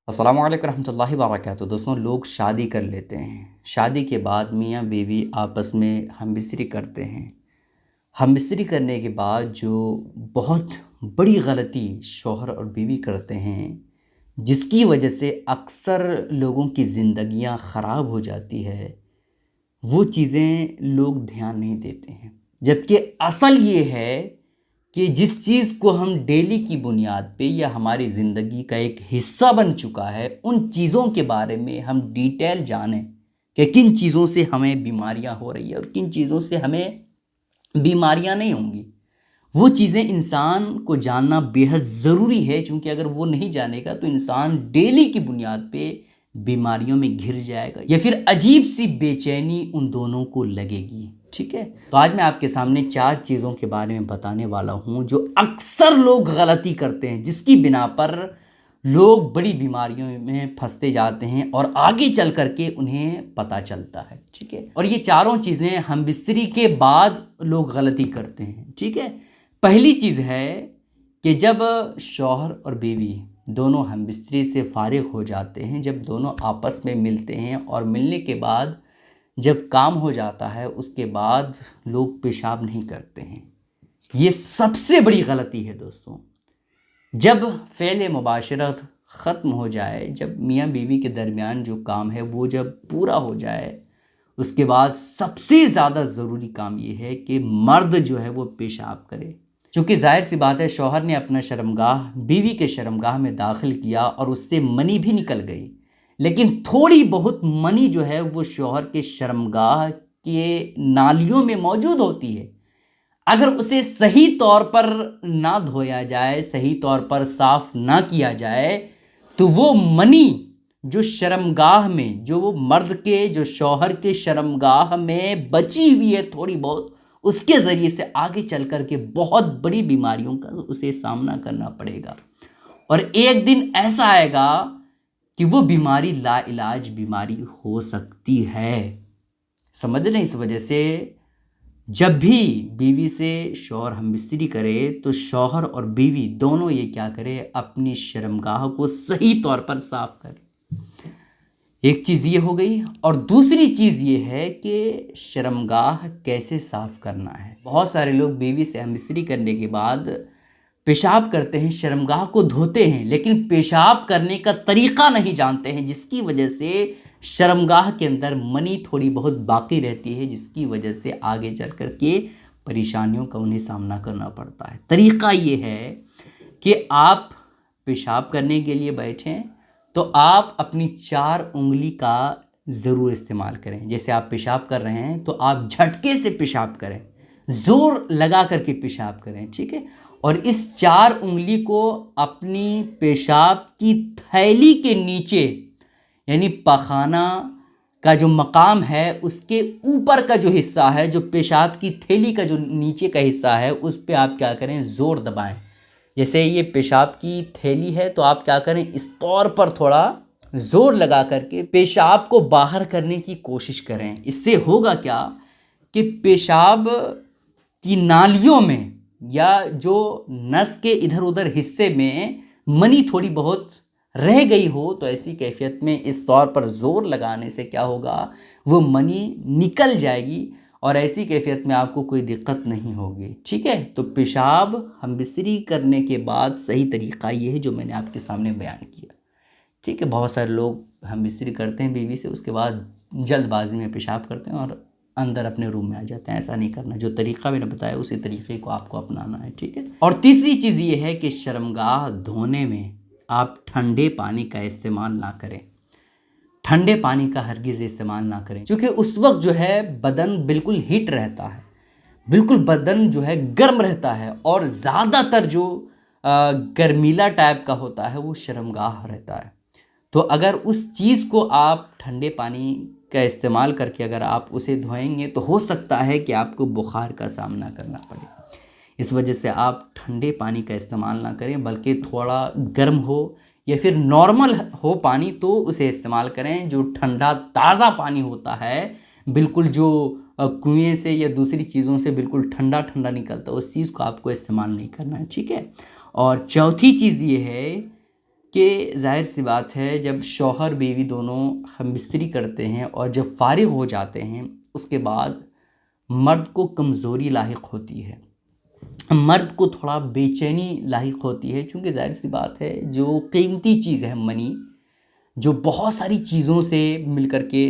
अस्सलाम वालेकुम रहमतुल्लाहि व बरकातुहू। दोस्तों, लोग शादी कर लेते हैं। शादी के बाद मियाँ बीवी आपस में हमबिस्तरी करते हैं। हमबिस्तरी करने के बाद जो बहुत बड़ी गलती शौहर और बीवी करते हैं, जिसकी वजह से अक्सर लोगों की ज़िंदगियां ख़राब हो जाती है, वो चीज़ें लोग ध्यान नहीं देते हैं। जबकि असल ये है कि जिस चीज़ को हम डेली की बुनियाद पे या हमारी ज़िंदगी का एक हिस्सा बन चुका है, उन चीज़ों के बारे में हम डिटेल जानें कि किन चीज़ों से हमें बीमारियां हो रही है और किन चीज़ों से हमें बीमारियां नहीं होंगी। वो चीज़ें इंसान को जानना बेहद ज़रूरी है, क्योंकि अगर वो नहीं जानेगा तो इंसान डेली की बुनियाद पे बीमारियों में घिर जाएगा या फिर अजीब सी बेचैनी उन दोनों को लगेगी। ठीक है, तो आज मैं आपके सामने 4 चीज़ों के बारे में बताने वाला हूँ जो अक्सर लोग गलती करते हैं, जिसकी बिना पर लोग बड़ी बीमारियों में फंसते जाते हैं और आगे चल करके उन्हें पता चलता है। ठीक है, और ये चारों चीज़ें हमबिस्तरी के बाद लोग गलती करते हैं। ठीक है, पहली चीज़ है कि जब शौहर और बीवी दोनों हमबिस्तरी से फारिग हो जाते हैं, जब दोनों आपस में मिलते हैं और मिलने के बाद जब काम हो जाता है, उसके बाद लोग पेशाब नहीं करते हैं। ये सबसे बड़ी गलती है दोस्तों। जब फ़ेल मुबाशरत ख़त्म हो जाए, जब मियाँ बीवी के दरमियान जो काम है वो जब पूरा हो जाए, उसके बाद सबसे ज़्यादा ज़रूरी काम ये है कि मर्द जो है वो पेशाब करे। क्योंकि जाहिर सी बात है, शौहर ने अपना शर्मगाह बीवी के शर्मगाह में दाखिल किया और उससे मनी भी निकल गई, लेकिन थोड़ी बहुत मनी जो है वो शौहर के शर्मगाह के नालियों में मौजूद होती है। अगर उसे सही तौर पर ना धोया जाए, सही तौर पर साफ ना किया जाए, तो वो मनी जो शर्मगाह में, जो वो मर्द के, जो शौहर के शर्मगाह में बची हुई है थोड़ी बहुत, उसके ज़रिए से आगे चल कर के बहुत बड़ी बीमारियों का उसे सामना करना पड़ेगा। और एक दिन ऐसा आएगा कि वो बीमारी लाइलाज बीमारी हो सकती है। समझ लें, इस वजह से जब भी बीवी से शौहर हमबिस्तरी करे तो शौहर और बीवी दोनों ये क्या करे, अपनी शर्मगाह को सही तौर पर साफ करें। एक चीज़ ये हो गई, और दूसरी चीज़ ये है कि शर्मगाह कैसे साफ़ करना है। बहुत सारे लोग बीवी से हमबिस्तरी करने के बाद पेशाब करते हैं, शर्मगाह को धोते हैं, लेकिन पेशाब करने का तरीक़ा नहीं जानते हैं, जिसकी वजह से शर्मगाह के अंदर मनी थोड़ी बहुत बाकी रहती है, जिसकी वजह से आगे चल कर के परेशानियों का उन्हें सामना करना पड़ता है। तरीक़ा ये है कि आप पेशाब करने के लिए बैठें तो आप अपनी 4 उंगली का ज़रूर इस्तेमाल करें। जैसे आप पेशाब कर रहे हैं तो आप झटके से पेशाब करें, ज़ोर लगा करके पेशाब करें। ठीक है, और इस 4 उंगली को अपनी पेशाब की थैली के नीचे, यानी पखाना का जो मकाम है उसके ऊपर का जो हिस्सा है, जो पेशाब की थैली का जो नीचे का हिस्सा है, उस पे आप क्या करें, ज़ोर दबाएं। जैसे ये पेशाब की थैली है तो आप क्या करें, इस तौर पर थोड़ा ज़ोर लगा करके पेशाब को बाहर करने की कोशिश करें। इससे होगा क्या कि पेशाब की नालियों में या जो नस के इधर उधर हिस्से में मनी थोड़ी बहुत रह गई हो, तो ऐसी कैफियत में इस तौर पर ज़ोर लगाने से क्या होगा, वो मनी निकल जाएगी और ऐसी कैफियत में आपको कोई दिक्कत नहीं होगी। ठीक है, तो पेशाब हमबिस्तरी करने के बाद सही तरीक़ा ये है जो मैंने आपके सामने बयान किया। ठीक है, बहुत सारे लोग हमबिस्तरी करते हैं बीवी से, उसके बाद जल्दबाजी में पेशाब करते हैं और अंदर अपने रूम में आ जाते हैं। ऐसा नहीं करना, जो तरीक़ा मैंने बताया उसी तरीक़े को आपको अपनाना है। ठीक है, और तीसरी चीज़ ये है कि शर्मगाह धोने में आप ठंडे पानी का इस्तेमाल ना करें। ठंडे पानी का हरगिज़ इस्तेमाल ना करें, क्योंकि उस वक्त जो है बदन बिल्कुल हीट रहता है, बिल्कुल बदन जो है गर्म रहता है, और ज़्यादातर जो गर्मीला टाइप का होता है वो शर्मगाह रहता है। तो अगर उस चीज़ को आप ठंडे पानी का इस्तेमाल करके अगर आप उसे धोएंगे तो हो सकता है कि आपको बुखार का सामना करना पड़े। इस वजह से आप ठंडे पानी का इस्तेमाल ना करें, बल्कि थोड़ा गर्म हो या फिर नॉर्मल हो पानी तो उसे इस्तेमाल करें। जो ठंडा ताज़ा पानी होता है, बिल्कुल जो कुएं से या दूसरी चीज़ों से बिल्कुल ठंडा ठंडा निकलता है, उस चीज़ को आपको इस्तेमाल नहीं करना है। ठीक है, और चौथी चीज़ ये है कि ज़ाहिर सी बात है जब शौहर बीवी दोनों हमबिस्तरी करते हैं और जब फारिग हो जाते हैं उसके बाद मर्द को कमज़ोरी लाहिक होती है, मर्द को थोड़ा बेचैनी लाहिक होती है, क्योंकि ज़ाहिर सी बात है जो कीमती चीज़ है मनी, जो बहुत सारी चीज़ों से मिल कर के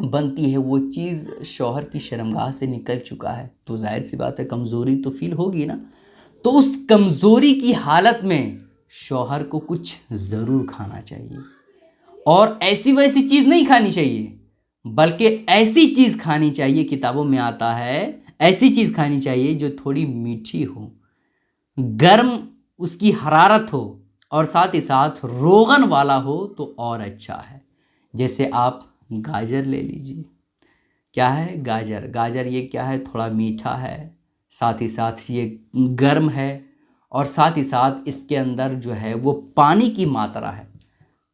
बनती है, वो चीज़ शौहर की शर्मगाह से निकल चुका है, तो ज़ाहिर सी बात है कमज़ोरी तो फील होगी ना। तो उस कमज़ोरी की हालत में शौहर को कुछ ज़रूर खाना चाहिए, और ऐसी वैसी चीज़ नहीं खानी चाहिए, बल्कि ऐसी चीज़ खानी चाहिए, किताबों में आता है ऐसी चीज़ खानी चाहिए जो थोड़ी मीठी हो, गर्म उसकी हरारत हो, और साथ ही साथ रोगन वाला हो तो और अच्छा है। जैसे आप गाजर ले लीजिए, क्या है गाजर, गाजर ये क्या है, थोड़ा मीठा है, साथ ही साथ ये गर्म है, और साथ ही साथ इसके अंदर जो है वो पानी की मात्रा है,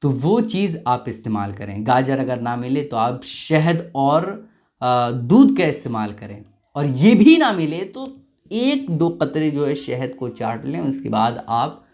तो वो चीज़ आप इस्तेमाल करें। गाजर अगर ना मिले तो आप शहद और दूध का इस्तेमाल करें, और ये भी ना मिले तो 1-2 कतरे जो है शहद को चाट लें, उसके बाद आप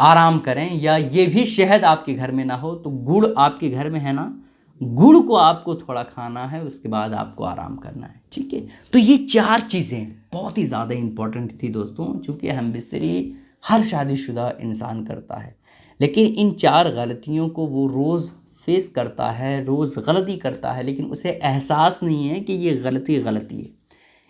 आराम करें। या ये भी शहद आपके घर में ना हो तो गुड़ आपके घर में है ना, गुड़ को आपको थोड़ा खाना है, उसके बाद आपको आराम करना है, ठीक है। तो ये 4 चीज़ें बहुत ही ज़्यादा इम्पॉर्टेंट थी दोस्तों, चूँकि हमबिस्तरी हर शादीशुदा इंसान करता है, लेकिन इन 4 गलतियों को वो रोज़ फेस करता है, रोज़ गलती करता है, लेकिन उसे एहसास नहीं है कि ये गलती है।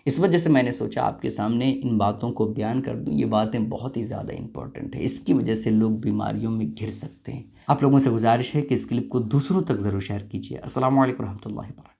इस वजह से मैंने सोचा आपके सामने इन बातों को बयान कर दूं। ये बातें बहुत ही ज़्यादा इम्पॉर्टेंट है, इसकी वजह से लोग बीमारियों में घिर सकते हैं। आप लोगों से गुजारिश है कि इस क्लिप को दूसरों तक ज़रूर शेयर कीजिए। अस्सलाम वालेकुम रहमतुल्लाहि व बरकातहू।